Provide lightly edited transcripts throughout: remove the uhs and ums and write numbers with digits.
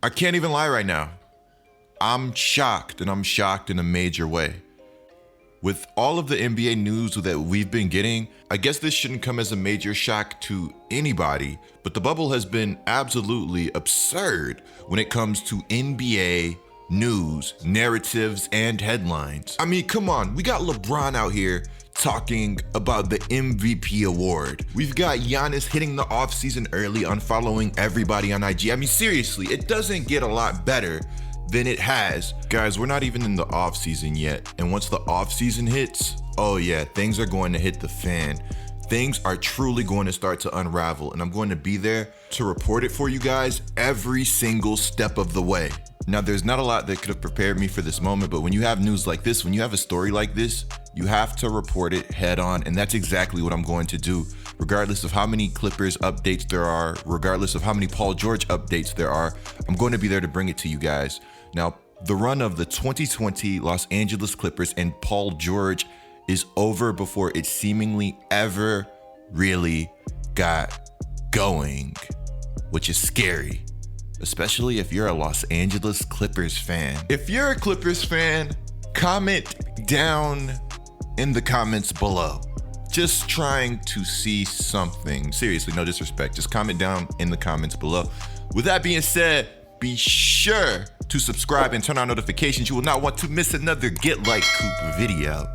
I can't even lie right now. I'm shocked, and I'm shocked in a major way. With all of the NBA news that we've been getting, I guess this shouldn't come as a major shock to anybody, but the bubble has been absolutely absurd when it comes to NBA news, narratives, and headlines. I mean, come on, we got LeBron out here talking about the MVP award. We've got Giannis hitting the offseason early, unfollowing everybody on IG. I mean, seriously, it doesn't get a lot better than it has. Guys, we're not even in the offseason yet. And once the offseason hits, oh yeah, things are going to hit the fan. Things are truly going to start to unravel, and I'm going to be there to report it for you guys every single step of the way. Now, there's not a lot that could have prepared me for this moment, but when you have news like this, when you have a story like this, you have to report it head on, and that's exactly what I'm going to do. Regardless of how many Clippers updates there are, regardless of how many Paul George updates there are, I'm going to be there to bring it to you guys. Now, the run of the 2020 Los Angeles Clippers and Paul George is over before it seemingly ever really got going, which is scary, especially if you're a Los Angeles Clippers fan. If you're a Clippers fan, comment down in the comments below. Just trying to see something. Seriously, no disrespect. Just comment down in the comments below. With that being said, be sure to subscribe and turn on notifications. You will not want to miss another Getlikecoop video.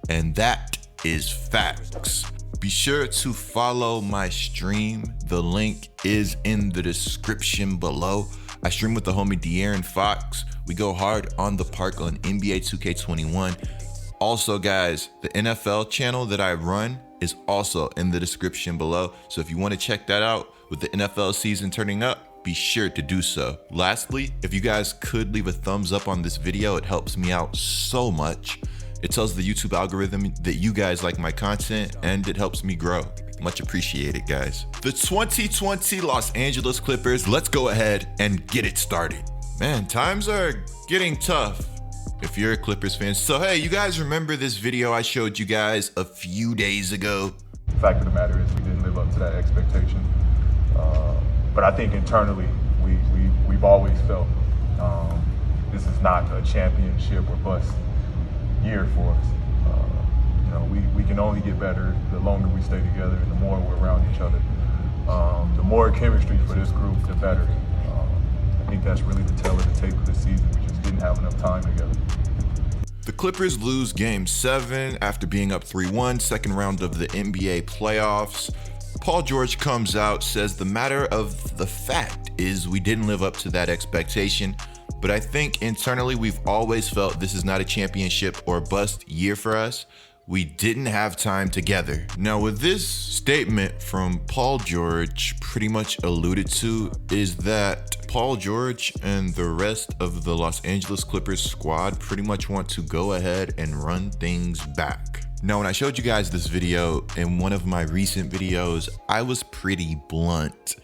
And that is facts. Be sure to follow my stream. The link is in the description below. I stream with the homie De'Aaron Fox. We go hard on the park on NBA 2K21. Also, guys, the NFL channel that I run is also in the description below. So if you want to check that out with the NFL season turning up, be sure to do so. Lastly, if you guys could leave a thumbs up on this video, it helps me out so much. It tells the YouTube algorithm that you guys like my content, and it helps me grow. Much appreciated, guys. The 2020 Los Angeles Clippers, let's go ahead and get it started. Man, times are getting tough if you're a Clippers fan. So hey, you guys remember this video I showed you guys a few days ago? The fact of the matter is we didn't live up to that expectation. But I think internally, we've always felt this is not a championship or bust year for us. We can only get better the longer we stay together and the more we're around each other. The more chemistry for this group, the better. I think that's really the tale of the tape of the season. We just didn't have enough time together. The Clippers lose Game 7 after being up 3-1, second round of the NBA playoffs. Paul George comes out, says the matter of the fact is we didn't live up to that expectation. But I think internally we've always felt this is not a championship or bust year for us. We didn't have time together. Now, what this statement from Paul George pretty much alluded to is that Paul George and the rest of the Los Angeles Clippers squad pretty much want to go ahead and run things back. Now, when I showed you guys this video in one of my recent videos, I was pretty blunt.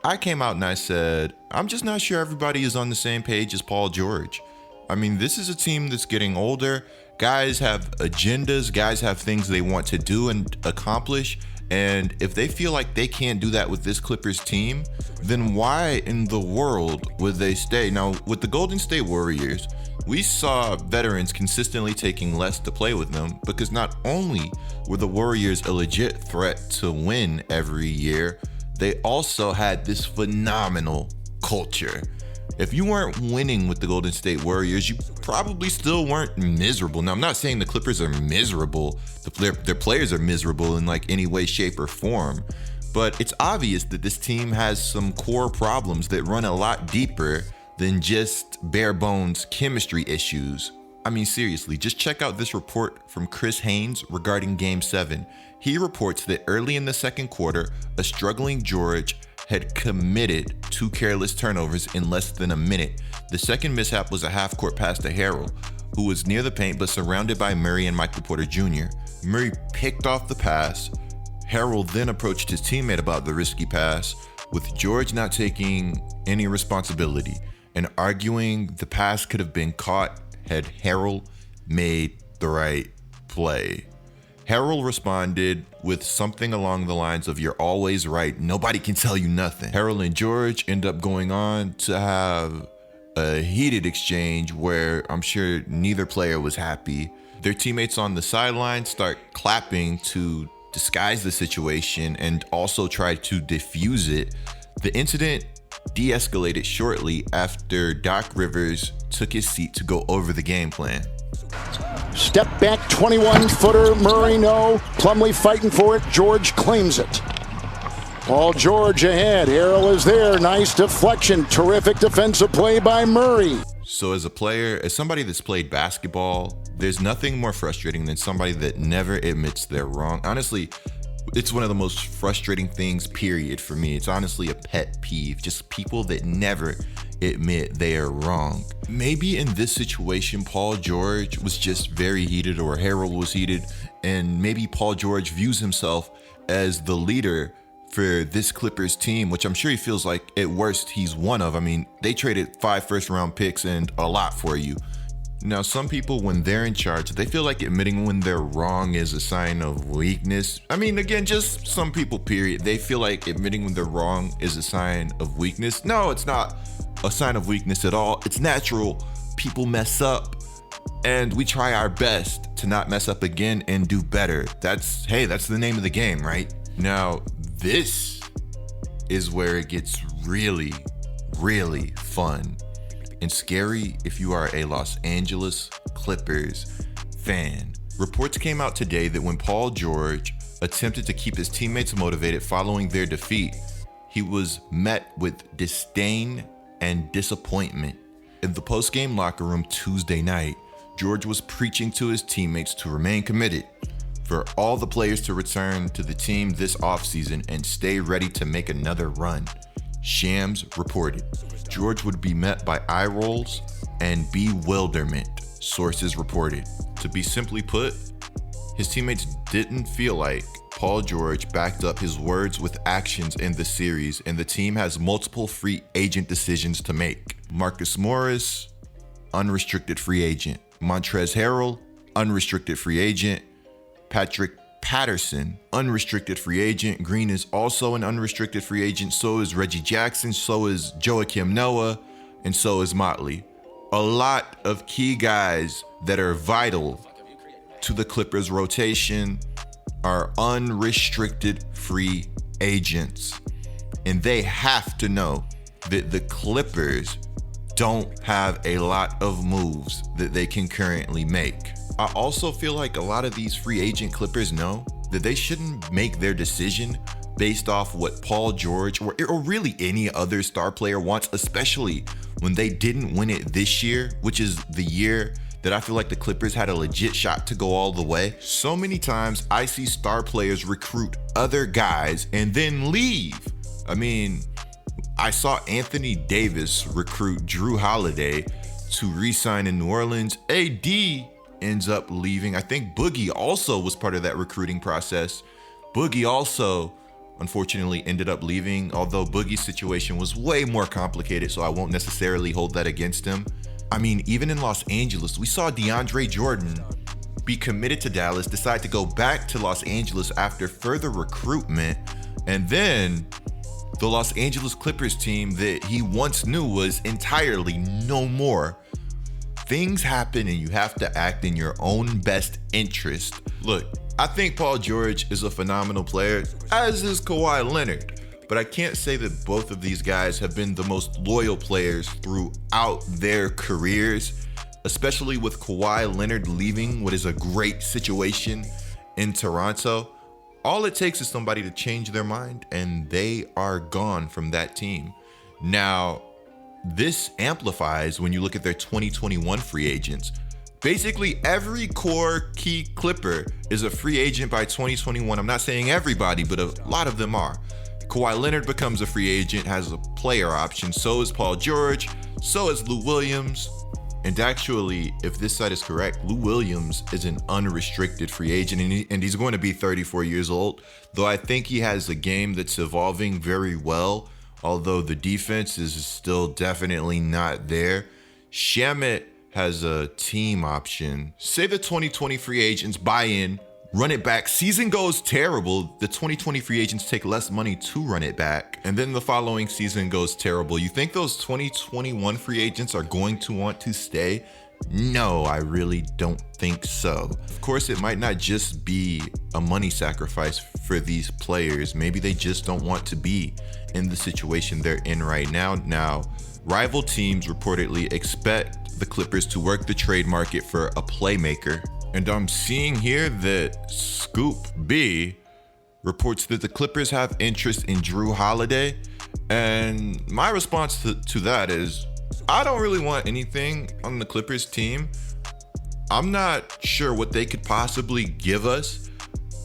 I came out and I said, I'm just not sure everybody is on the same page as Paul George. I mean, this is a team that's getting older. Guys have agendas, guys have things they want to do and accomplish. And if they feel like they can't do that with this Clippers team, then why in the world would they stay? Now, with the Golden State Warriors, we saw veterans consistently taking less to play with them because not only were the Warriors a legit threat to win every year, they also had this phenomenal culture. If you weren't winning with the Golden State Warriors, you probably still weren't miserable. Now, I'm not saying the Clippers are miserable. Their players are miserable in like any way, shape, or form. But it's obvious that this team has some core problems that run a lot deeper than just bare bones chemistry issues. I mean, seriously, just check out this report from Chris Haynes regarding Game 7. He reports that early in the second quarter, a struggling George had committed 2 careless turnovers in less than a minute. The second mishap was a half-court pass to Harrell, who was near the paint but surrounded by Murray and Michael Porter Jr. Murray picked off the pass. Harrell then approached his teammate about the risky pass, with George not taking any responsibility and arguing the pass could have been caught had Harrell made the right play. Harrell responded with something along the lines of, "You're always right. Nobody can tell you nothing." Harrell and George end up going on to have a heated exchange where I'm sure neither player was happy. Their teammates on the sideline start clapping to disguise the situation and also try to defuse it. The incident de-escalated shortly after Doc Rivers took his seat to go over the game plan. Step back, 21-footer, Murray no. Plumlee fighting for it, George claims it. Paul George ahead, Harrell is there, nice deflection, terrific defensive play by Murray. So as a player, as somebody that's played basketball, there's nothing more frustrating than somebody that never admits they're wrong. Honestly, it's one of the most frustrating things, period, for me. It's honestly a pet peeve, just people that never admit they are wrong. Maybe in this situation, Paul George was just very heated, or Harrell was heated, and maybe Paul George views himself as the leader for this Clippers team, which I'm sure he feels like at worst he's one of. I mean, they traded 5 first-round picks and a lot for you. Now, some people, when they're in charge, they feel like admitting when they're wrong is a sign of weakness. I mean, again, just some people, period. They feel like admitting when they're wrong is a sign of weakness. No, it's not a sign of weakness at all. It's natural. People mess up, and we try our best to not mess up again and do better. That's the name of the game, right? Now, this is where it gets really, really fun and scary if you are a Los Angeles Clippers fan. Reports came out today that when Paul George attempted to keep his teammates motivated following their defeat, he was met with disdain and disappointment. In the post-game locker room Tuesday night, George was preaching to his teammates to remain committed, for all the players to return to the team this offseason and stay ready to make another run. Shams reported George would be met by eye rolls and bewilderment, sources reported. To be simply put, his teammates didn't feel like Paul George backed up his words with actions in the series, and the team has multiple free agent decisions to make. Marcus Morris, unrestricted free agent. Montrezl Harrell, unrestricted free agent. Patrick Patterson, unrestricted free agent. Green is also an unrestricted free agent. So is Reggie Jackson. So is Joakim Noah. And so is Motley. A lot of key guys that are vital to the Clippers rotation are unrestricted free agents. And they have to know that the Clippers don't have a lot of moves that they can currently make. I also feel like a lot of these free agent Clippers know that they shouldn't make their decision based off what Paul George or really any other star player wants, especially when they didn't win it this year, which is the year that I feel like the Clippers had a legit shot to go all the way. So many times I see star players recruit other guys and then leave. I mean, I saw Anthony Davis recruit Drew Holiday to re-sign in New Orleans. AD ends up leaving. I think Boogie also was part of that recruiting process. Boogie also, unfortunately, ended up leaving, although Boogie's situation was way more complicated, so I won't necessarily hold that against him. I mean, even in Los Angeles, we saw DeAndre Jordan be committed to Dallas, decide to go back to Los Angeles after further recruitment, and then the Los Angeles Clippers team that he once knew was entirely no more. Things happen and you have to act in your own best interest. Look, I think Paul George is a phenomenal player, as is Kawhi Leonard, but I can't say that both of these guys have been the most loyal players throughout their careers, especially with Kawhi Leonard leaving what is a great situation in Toronto. All it takes is somebody to change their mind and they are gone from that team. Now, this amplifies when you look at their 2021 free agents. Basically, every core key Clipper is a free agent by 2021. I'm not saying everybody, but a lot of them are. Kawhi Leonard becomes a free agent, has a player option. So is Paul George. So is Lou Williams. And actually, if this site is correct, Lou Williams is an unrestricted free agent, and he's going to be 34 years old. Though I think he has a game that's evolving very well, although the defense is still definitely not there. Shamet has a team option. Say the 2020 free agents buy in run it back. Season goes terrible. The 2020 free agents take less money to run it back. And then the following season goes terrible. You think those 2021 free agents are going to want to stay? No, I really don't think so. Of course, it might not just be a money sacrifice for these players. Maybe they just don't want to be in the situation they're in right now. Now, rival teams reportedly expect the Clippers to work the trade market for a playmaker. And I'm seeing here that Scoop B reports that the Clippers have interest in Drew Holiday. And my response to that is, I don't really want anything on the Clippers team. I'm not sure what they could possibly give us.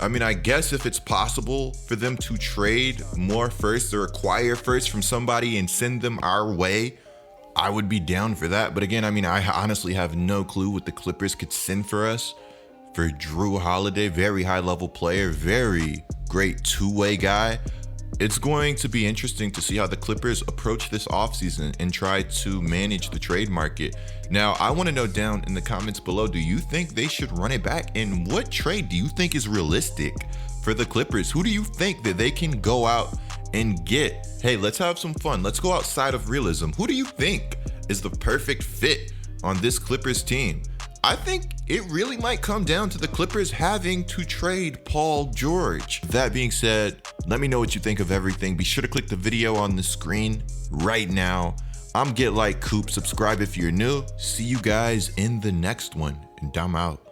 I mean, I guess if it's possible for them to trade more first or acquire first from somebody and send them our way, I would be down for that. But again, I mean, I honestly have no clue what the Clippers could send for us. For Drew Holiday, very high level player, very great two-way guy. It's going to be interesting to see how the Clippers approach this offseason and try to manage the trade market. Now, I want to know down in the comments below, do you think they should run it back? And what trade do you think is realistic for the Clippers? Who do you think that they can go out and get? Hey, let's have some fun. Let's go outside of realism. Who do you think is the perfect fit on this Clippers team? I think it really might come down to the Clippers having to trade Paul George. That being said, let me know what you think of everything. Be sure to click the video on the screen right now. I'm Getlikecoop. Subscribe if you're new. See you guys in the next one, and I'm out.